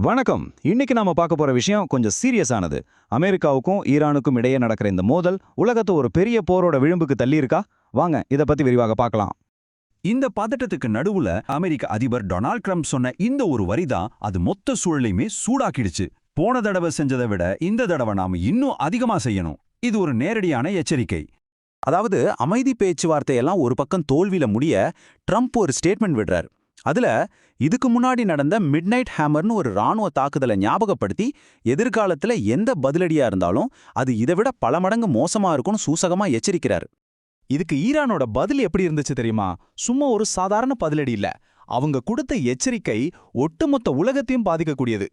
வணக்கம். இன்னைக்கு நாம பார்க்க போற விஷயம் கொஞ்சம் சீரியஸானது. அமெரிக்காவுக்கும் ஈரானுக்கும் இடையே நடக்கிற இந்த மோதல் உலகத்தை ஒரு பெரிய போரோட விளிம்புக்கு தள்ளியிருக்கா? வாங்க இத பத்தி விரிவாக பார்க்கலாம். இந்த பதட்டத்துக்கு நடுவுல அமெரிக்க அதிபர் டொனால்ட் ட்ரம்ப் சொன்ன இந்த ஒரு வரிதான் அது மொத்த சூழலையுமே சூடாக்கிடுச்சு. போன தடவை செஞ்சதை விட இந்த தடவை நாம இன்னும் அதிகமா செய்யணும். இது ஒரு நேரடியான எச்சரிக்கை. அதாவது அமைதி பேச்சுவார்த்தையெல்லாம் ஒரு பக்கம் தோல்வியில முடிய ட்ரம்ப் ஒரு ஸ்டேட்மெண்ட் விடுறார். அதுல இதுக்கு முன்னாடி நடந்த மிட்நைட் ஹேமர்னு ஒரு ராணுவ தாக்குதலை ஞாபகப்படுத்தி எதிர்காலத்துல எந்த பதிலடியா இருந்தாலும் அது இதை விட பல மடங்கு மோசமா இருக்கும்னு சூசகமா எச்சரிக்கிறார். இதுக்கு ஈரானோட பதில் எப்படி இருந்துச்சு தெரியுமா? சும்மா ஒரு சாதாரண பதிலடி இல்ல. அவங்க கொடுத்த எச்சரிக்கை ஒட்டுமொத்த உலகத்தையும் பாதிக்கக்கூடியது.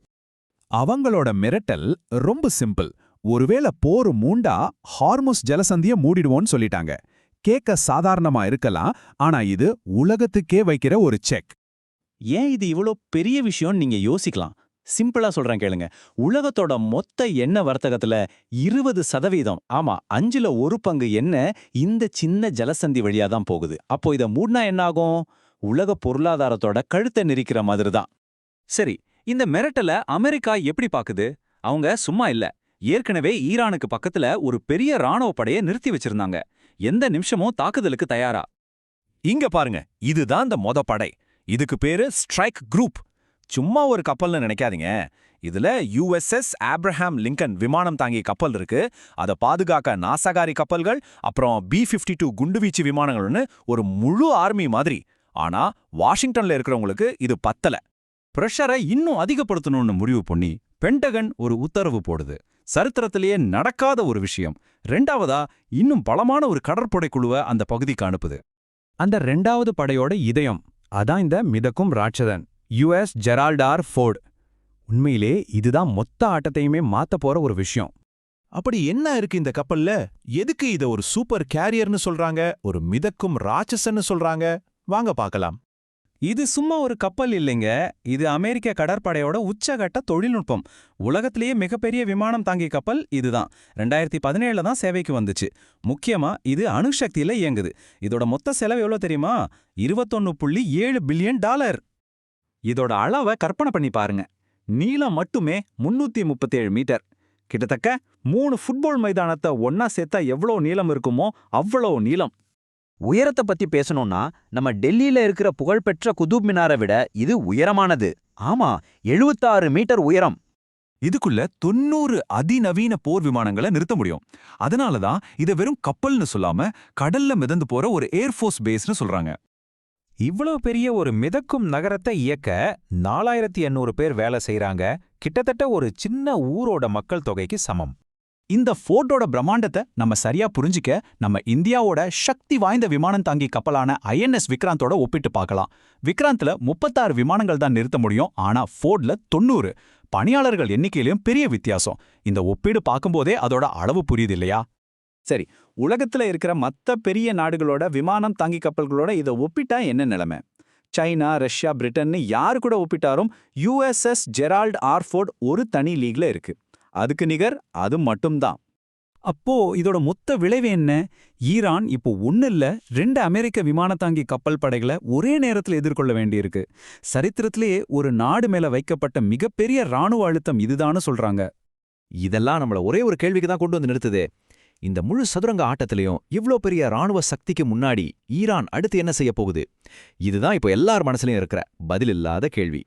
அவங்களோட மிரட்டல் ரொம்ப சிம்பிள். ஒருவேளை போர் மூண்டா ஹார்முஸ் ஜலசந்திய மூடிடுவோன்னு சொல்லிட்டாங்க. கேட்க சாதாரணமா இருக்கலாம், ஆனா இது உலகத்துக்கே வைக்கிற ஒரு செக். ஏன் இது இவ்வளோ பெரிய விஷயம்னு நீங்க யோசிக்கலாம். சிம்பிளா சொல்றேன் கேளுங்க. உலகத்தோட மொத்த எண்ணெய் வர்த்தகத்துல 20%, ஆமா 5ல் 1 பங்கு எண்ணெய் இந்த சின்ன ஜலசந்தி வழியா தான் போகுது. அப்போ இதை மூடினா என்ன ஆகும்? உலக பொருளாதாரத்தோட கழுத்தை நெரிக்கிற மாதிரி தான். சரி, இந்த மிரட்டலை அமெரிக்கா எப்படி பாக்குது? அவங்க சும்மா இல்ல. ஏற்கனவே ஈரானுக்கு பக்கத்துல ஒரு பெரிய ராணுவ படையை நிறுத்தி வச்சிருந்தாங்க. எந்த நிமிஷமும் தாக்குதலுக்கு தயாரா. இங்க பாருங்க, இதுதான் இந்த மொத படை. இதுக்கு பேரு ஸ்ட்ரைக் குரூப். சும்மா ஒரு கப்பல்னு நினைக்காதீங்க. இதுல USS ஆப்ரஹாம் லிங்கன் விமானம் தாங்கிய கப்பல் இருக்கு. அதை பாதுகாக்க நாசகாரி கப்பல்கள், அப்புறம் B-52 குண்டுவீச்சு விமானங்கள்னு ஒரு முழு ஆர்மி மாதிரி. ஆனா வாஷிங்டன்ல இருக்கிறவங்களுக்கு இது பத்தல. பிரஷரை இன்னும் அதிகப்படுத்தணும்னு முடிவு பண்ணி பென்டகன் ஒரு உத்தரவு போடுது. சரித்திரத்திலேயே நடக்காத ஒரு விஷயம். ரெண்டாவதா, இன்னும் பலமான ஒரு கடற்படை குழுவை அந்த பகுதிக்கு அனுப்புது. அந்த 2வது படையோட இதயம் அதான் இந்த மிதக்கும் ராட்சதன், US ஜெரால்ட் ஆர் ஃபோர்ட். உண்மையிலே இதுதான் மொத்த ஆட்டத்தையுமே மாத்த போற ஒரு விஷயம். அப்படி என்ன இருக்கு இந்த கப்பல்ல? எதுக்கு இத ஒரு சூப்பர் கேரியர்னு சொல்றாங்க, ஒரு மிதக்கும் ராட்சசன்னு சொல்றாங்க? வாங்க பார்க்கலாம். இது சும்மா ஒரு கப்பல் இல்லைங்க. இது அமெரிக்க கடற்படையோட உச்சகட்ட தொழில்நுட்பம். உலகத்திலேயே மிகப்பெரிய விமானம் தாங்கிய கப்பல் இதுதான். 2017 தான் சேவைக்கு வந்துச்சு. முக்கியமா இது அணுசக்தியில இயங்குது. இதோட மொத்த செலவு எவ்வளோ தெரியுமா? $21.7 பில்லியன். இதோட அளவை கற்பனை பண்ணி பாருங்க. நீளம் மட்டுமே 337 மீட்டர். கிட்டத்தட்ட 3 ஃபுட்பால் மைதானத்தை ஒன்னா சேர்த்தா எவ்வளோ நீளம் இருக்குமோ அவ்வளோ நீளம். உயரத்தை பத்தி பேசணும்னா நம்ம டெல்லியில இருக்கிற புகழ்பெற்ற குதுப் மினாரை விட இது உயரமானது. ஆமா, 76 மீட்டர் உயரம். இதுக்குள்ள 90 அதிநவீன போர் விமானங்களை நிறுத்த முடியும். அதனாலதான் இதை வெறும் கப்பல்னு சொல்லாம கடல்ல மிதந்து போற ஒரு ஏர்ஃபோர்ஸ் பேஸ்னு சொல்றாங்க. இவ்வளவு பெரிய ஒரு மிதக்கும் நகரத்தை இயக்க 4800 பேர் வேலை செய்றாங்க. கிட்டத்தட்ட ஒரு சின்ன ஊரோட மக்கள் தொகைக்கு சமம். இந்த ஃபோர்ட்டோட பிரம்மாண்டத்தை நம்ம சரியா புரிஞ்சிக்க நம்ம இந்தியாவோட சக்தி வாய்ந்த விமானம் தாங்கி கப்பலான INS விக்ராந்தோட ஒப்பிட்டு பார்க்கலாம். விக்ராந்த்ல 36 விமானங்கள் தான் நிறுத்த முடியும், ஆனா ஃபோர்ட்ல 90. பணியாளர்கள் எண்ணிக்கையிலும் பெரிய வித்தியாசம். இந்த ஒப்பீடு பார்க்கும்போதே அதோட அளவு புரியுது இல்லையா? சரி, உலகத்துல இருக்கிற மத்த பெரிய நாடுகளோட விமானம் தாங்கி கப்பல்களோட இதை ஒப்பிட்டா என்ன நிலைமை? சைனா, ரஷ்யா, பிரிட்டன்னு யாரு கூட ஒப்பிட்டாரும் USS ஜெரால்ட் ஆர் ஃபோர்ட் ஒரு தனி லீக்ல இருக்கு. அதுக்கு நிகர் அது மட்டும்தான். அப்போ இதோட மொத்த விளைவு என்ன? ஈரான் இப்போ 1 இல்ல 2 அமெரிக்க விமானத்தாங்கி கப்பல் படைகளை ஒரே நேரத்தில் எதிர்கொள்ள வேண்டியிருக்கு. சரித்திரத்திலேயே ஒரு நாடு மேல வைக்கப்பட்ட மிகப்பெரிய ராணுவ அழுத்தம் இதுதான்னு சொல்றாங்க. இதெல்லாம் நம்மள ஒரே ஒரு கேள்விக்கு தான் கொண்டு வந்து நிறுத்துதே. இந்த முழு சதுரங்க ஆட்டத்திலையும் இவ்ளோ பெரிய ராணுவ சக்திக்கு முன்னாடி ஈரான் அடுத்து என்ன செய்ய போகுது? இதுதான் இப்போ எல்லார் மனசுலயும் இருக்கிற பதிலில்லாத கேள்வி.